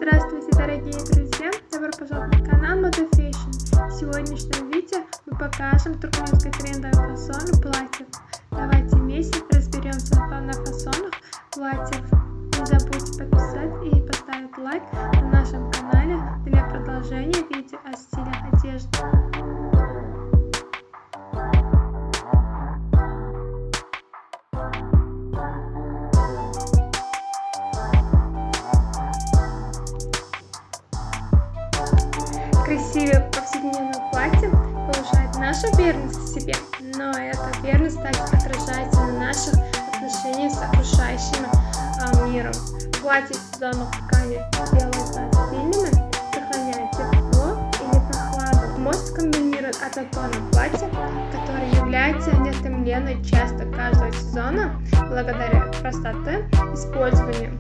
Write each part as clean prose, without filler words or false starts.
Здравствуйте, дорогие друзья! Добро пожаловать на канал Moda Fashion. В сегодняшнем видео мы покажем туркменский трендовый фасон платьев. Давайте вместе разберемся на фасонах платьев. Не забудьте подписать и поставить лайк на нашем канале для продолжения видео о стилях одежды. Красивое повседневное платье повышает нашу верность себе, но эта верность также отражается на наших отношениях с окружающим миром. Платье сезонных тканей делает нас стильными, сохраняет тепло или прохладу. Может комбинировать однотонное платье, которое является неотъемлемой частью каждого сезона благодаря простоте использования.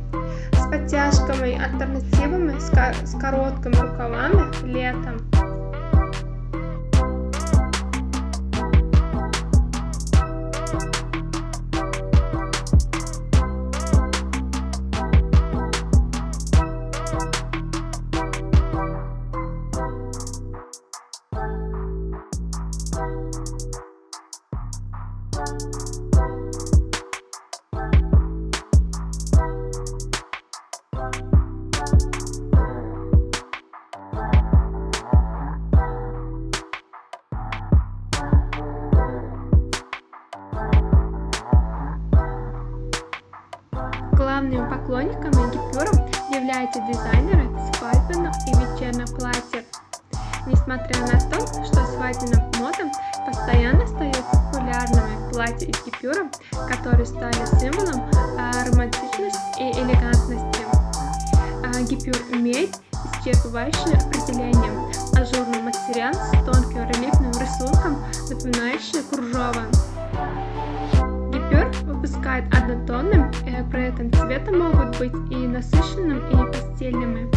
С подтяжками и альтернативами с короткими рукавами летом. Главными поклонниками гипюров являются дизайнеры свадебных и вечерних платьев. Несмотря на то, что свадебная мода постоянно остается популярными, платья из гипюра, которые стали символом романтичности и элегантности. Гипюр имеет исчерпывающее определение: ажурный материал с тонким рельефным рисунком, напоминающий кружево. Гипюр выпускает однотонным, при этом цвета могут быть и насыщенным, и пастельными.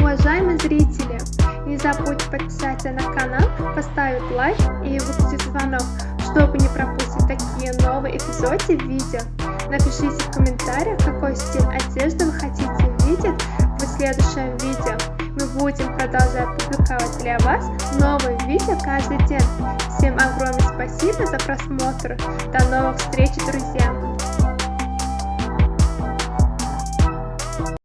Уважаемые зрители, не забудьте подписаться на канал, поставить лайк и выключить звонок, чтобы не пропустить такие новые эпизоды видео. Напишите в комментариях, какой стиль одежды вы хотите видеть в следующем видео. Мы будем продолжать публиковать для вас новые видео каждый день. Всем огромное спасибо за просмотр. До новых встреч, друзья!